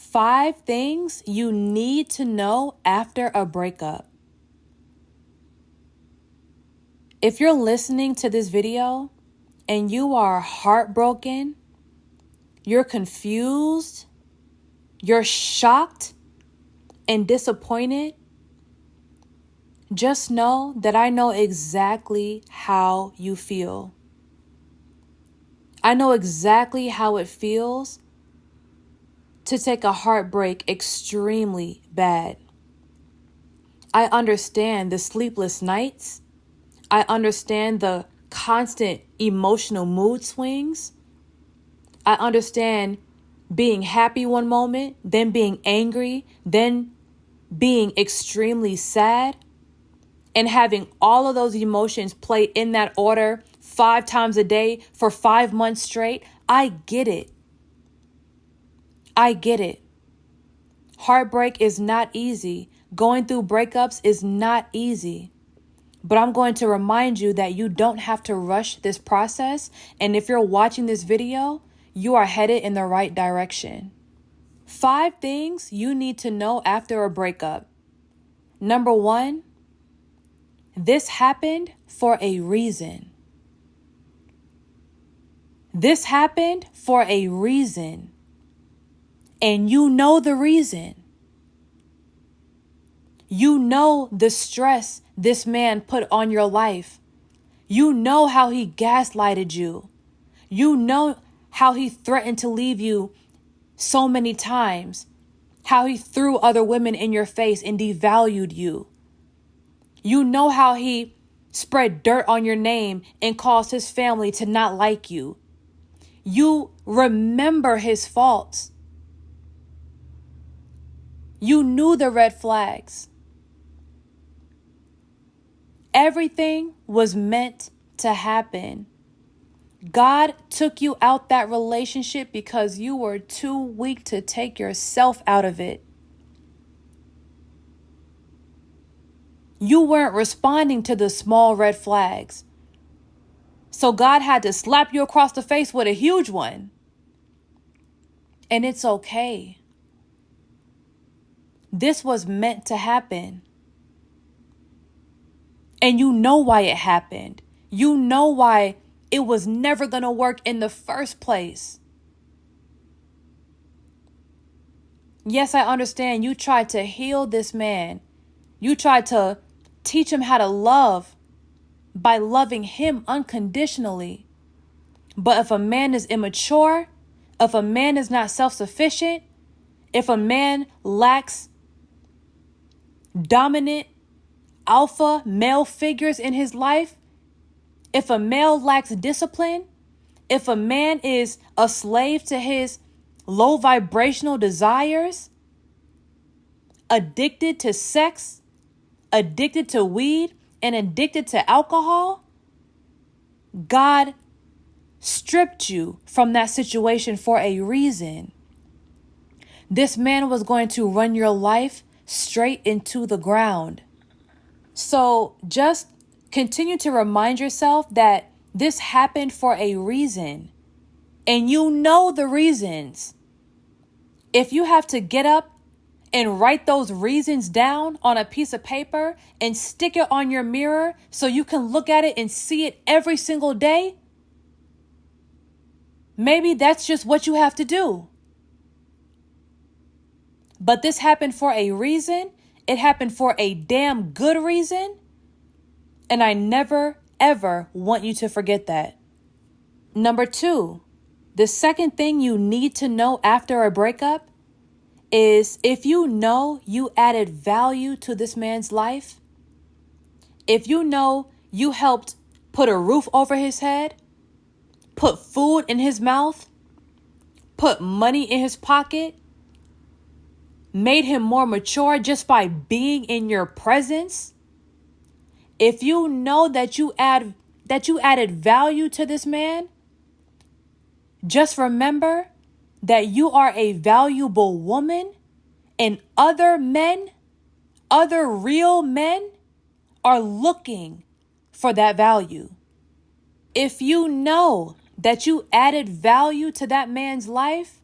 5 things you need to know after a breakup. If you're listening to this video and you are heartbroken, you're confused, you're shocked and disappointed, just know that I know exactly how you feel. I know exactly how it feels to take a heartbreak extremely bad. I understand the sleepless nights. I understand the constant emotional mood swings. I understand being happy one moment, then being angry, then being extremely sad, and having all of those emotions play in that order 5 times a day for 5 months straight. I get it. I get it. Heartbreak is not easy. Going through breakups is not easy. But I'm going to remind you that you don't have to rush this process. And if you're watching this video, you are headed in the right direction. 5 things you need to know after a breakup. Number 1, this happened for a reason. This happened for a reason. And you know the reason. You know the stress this man put on your life. You know how he gaslighted you. You know how he threatened to leave you so many times. How he threw other women in your face and devalued you. You know how he spread dirt on your name and caused his family to not like you. You remember his faults. You knew the red flags. Everything was meant to happen. God took you out that relationship because you were too weak to take yourself out of it. You weren't responding to the small red flags. So God had to slap you across the face with a huge one. And it's okay. This was meant to happen. And you know why it happened. You know why it was never going to work in the first place. Yes, I understand you tried to heal this man. You tried to teach him how to love by loving him unconditionally. But if a man is immature, if a man is not self-sufficient, if a man lacks dominant alpha male figures in his life, if a male lacks discipline, if a man is a slave to his low vibrational desires, addicted to sex, addicted to weed, and addicted to alcohol, God stripped you from that situation for a reason. This man was going to run your life straight into the ground. So just continue to remind yourself that this happened for a reason. And you know the reasons. If you have to get up and write those reasons down on a piece of paper and stick it on your mirror so you can look at it and see it every single day, maybe that's just what you have to do. But this happened for a reason. It happened for a damn good reason. And I never, ever want you to forget that. Number 2, the second thing you need to know after a breakup is if you know you added value to this man's life, if you know you helped put a roof over his head, put food in his mouth, put money in his pocket, made him more mature just by being in your presence. If you know that you added value to this man, just remember that you are a valuable woman, and other men, other real men are looking for that value. If you know that you added value to that man's life,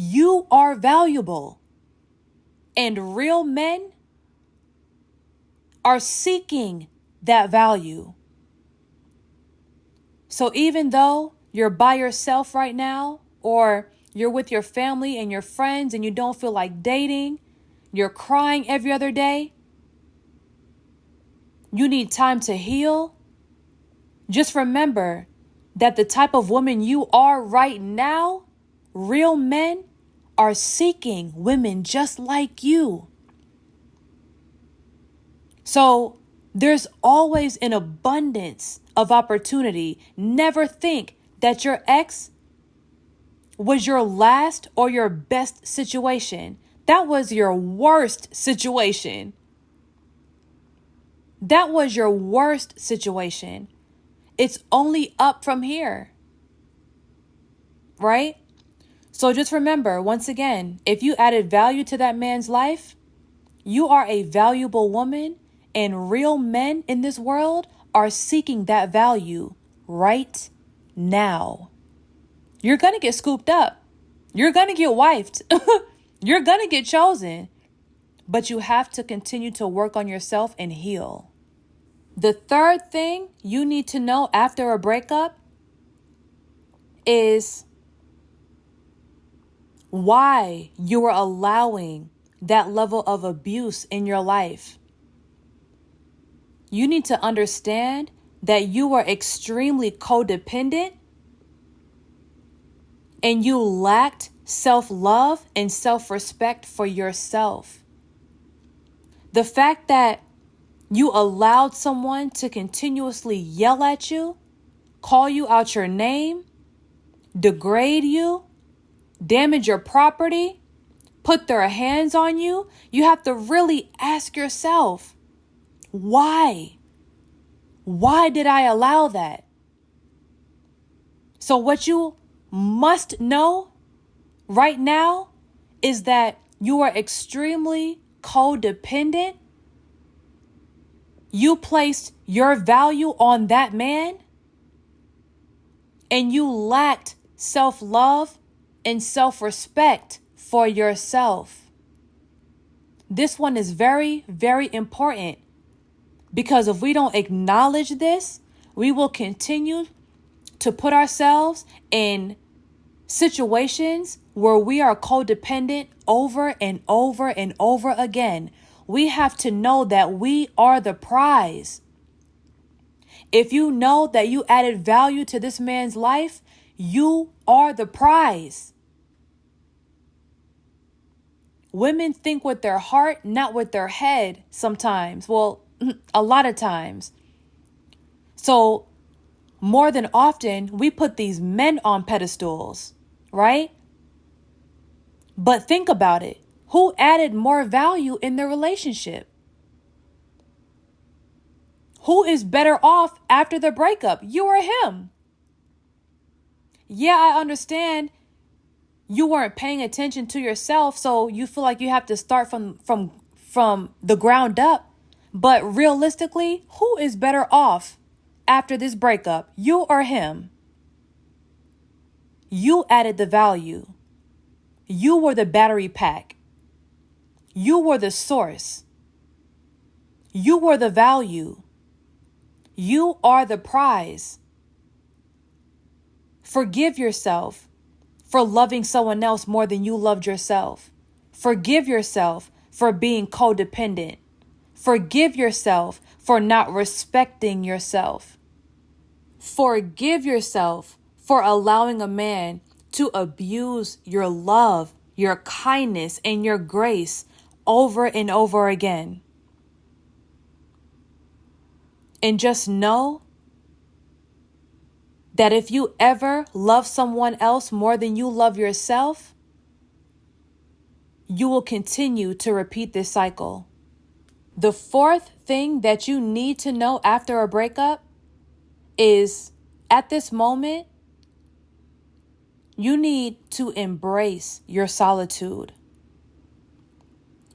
You are valuable. And real men are seeking that value. So even though you're by yourself right now, or you're with your family and your friends and you don't feel like dating, you're crying every other day, you need time to heal, just remember that the type of woman you are right now, real men are seeking women just like you. So there's always an abundance of opportunity. Never think that your ex was your last or your best situation. That was your worst situation. That was your worst situation. It's only up from here. Right? So just remember, once again, if you added value to that man's life, you are a valuable woman, and real men in this world are seeking that value right now. You're going to get scooped up. You're going to get wifed. You're going to get chosen. But you have to continue to work on yourself and heal. The third thing you need to know after a breakup is why you are allowing that level of abuse in your life. You need to understand that you are extremely codependent and you lacked self-love and self-respect for yourself. The fact that you allowed someone to continuously yell at you, call you out your name, degrade you, damage your property, put their hands on you, you have to really ask yourself, why? Why did I allow that? So what you must know right now is that you are extremely codependent. You placed your value on that man and you lacked self-love and self-respect for yourself. This one is very, very important because if we don't acknowledge this, we will continue to put ourselves in situations where we are codependent over and over and over again. We have to know that we are the prize. If you know that you added value to this man's life, you are the prize. Women think with their heart, not with their head sometimes. Well, a lot of times. So more than often, we put these men on pedestals, right? But think about it. Who added more value in the relationship? Who is better off after the breakup? You or him? Yeah, I understand you weren't paying attention to yourself, so you feel like you have to start from the ground up. But realistically, who is better off after this breakup? You or him? You added the value. You were the battery pack. You were the source. You were the value. You are the prize. Forgive yourself for loving someone else more than you loved yourself. Forgive yourself for being codependent. Forgive yourself for not respecting yourself. Forgive yourself for allowing a man to abuse your love, your kindness, and your grace over and over again. And just know that if you ever love someone else more than you love yourself, you will continue to repeat this cycle. The fourth thing that you need to know after a breakup is, at this moment, you need to embrace your solitude.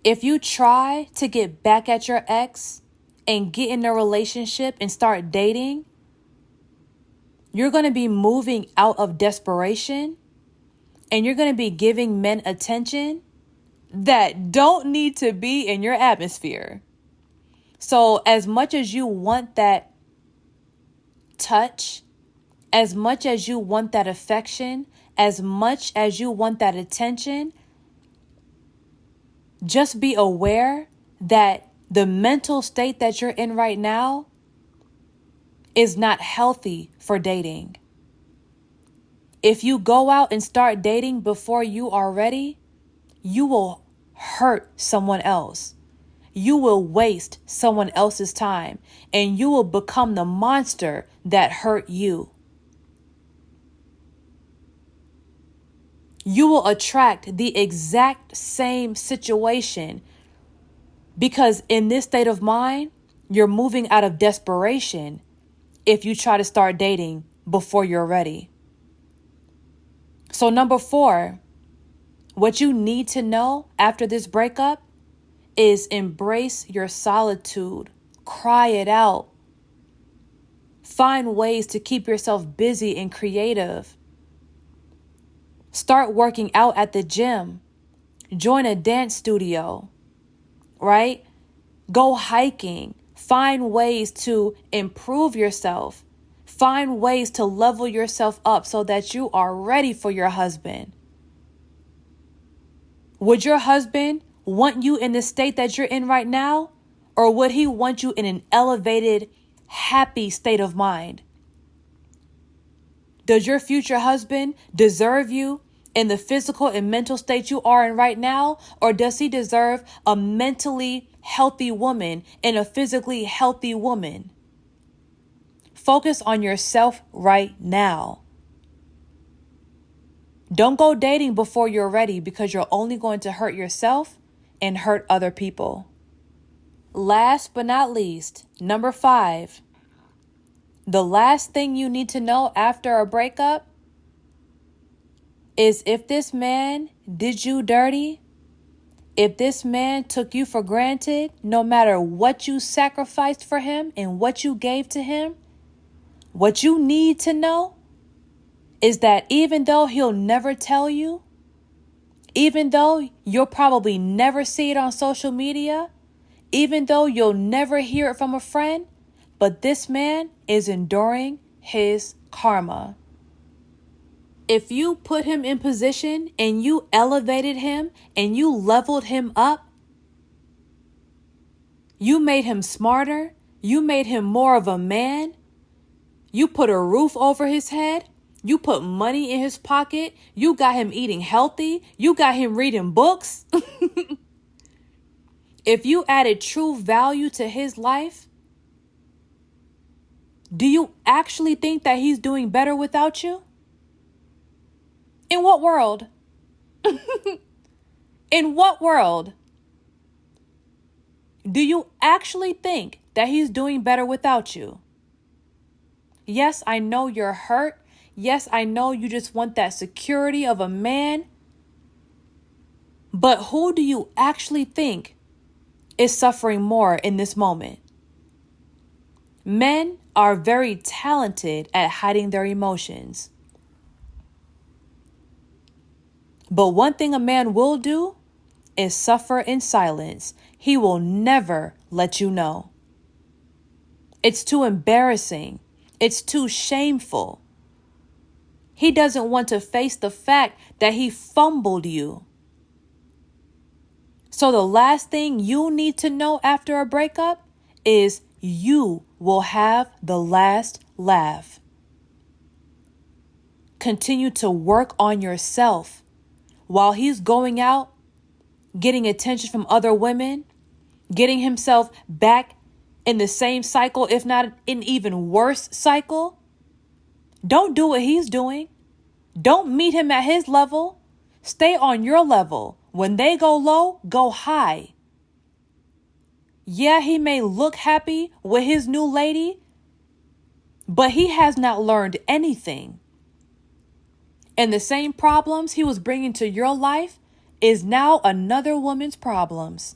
If you try to get back at your ex and get in a relationship and start dating, you're going to be moving out of desperation and you're going to be giving men attention that don't need to be in your atmosphere. So as much as you want that touch, as much as you want that affection, as much as you want that attention, just be aware that the mental state that you're in right now is not healthy for dating. If you go out and start dating before you are ready, you will hurt someone else. You will waste someone else's time, and you will become the monster that hurt you. You will attract the exact same situation because in this state of mind, you're moving out of desperation if you try to start dating before you're ready. So 4, what you need to know after this breakup is embrace your solitude. Cry it out. Find ways to keep yourself busy and creative. Start working out at the gym. Join a dance studio, right? Go hiking. Find ways to improve yourself. Find ways to level yourself up so that you are ready for your husband. Would your husband want you in the state that you're in right now? Or would he want you in an elevated, happy state of mind? Does your future husband deserve you in the physical and mental state you are in right now? Or does he deserve a mentally healthy woman and a physically healthy woman? Focus on yourself right now. Don't go dating before you're ready because you're only going to hurt yourself and hurt other people. Last but not least, 5, the last thing you need to know after a breakup is if this man did you dirty, if this man took you for granted, no matter what you sacrificed for him and what you gave to him, what you need to know is that even though he'll never tell you, even though you'll probably never see it on social media, even though you'll never hear it from a friend, but this man is enduring his karma. If you put him in position and you elevated him and you leveled him up, you made him smarter, you made him more of a man, you put a roof over his head, you put money in his pocket, you got him eating healthy, you got him reading books. If you added true value to his life, do you actually think that he's doing better without you? In what world? In what world? Do you actually think that he's doing better without you? Yes, I know you're hurt. Yes, I know you just want that security of a man. But who do you actually think is suffering more in this moment? Men are very talented at hiding their emotions. But one thing a man will do is suffer in silence. He will never let you know. It's too embarrassing. It's too shameful. He doesn't want to face the fact that he fumbled you. So the last thing you need to know after a breakup is you will have the last laugh. Continue to work on yourself. While he's going out, getting attention from other women, getting himself back in the same cycle, if not an even worse cycle, don't do what he's doing. Don't meet him at his level. Stay on your level. When they go low, go high. Yeah, he may look happy with his new lady, but he has not learned anything. And the same problems he was bringing to your life is now another woman's problems.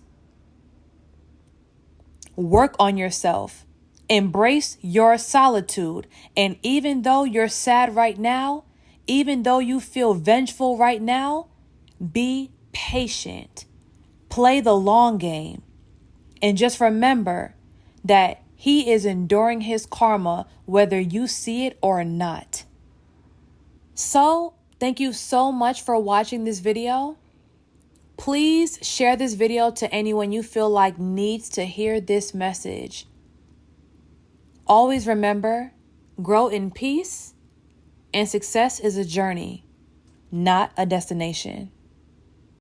Work on yourself. Embrace your solitude. And even though you're sad right now, Even though you feel vengeful right now, be patient. Play the long game. And just remember that he is enduring his karma whether you see it or not. So, thank you so much for watching this video. Please share this video to anyone you feel like needs to hear this message. Always remember, grow in peace, and success is a journey, not a destination.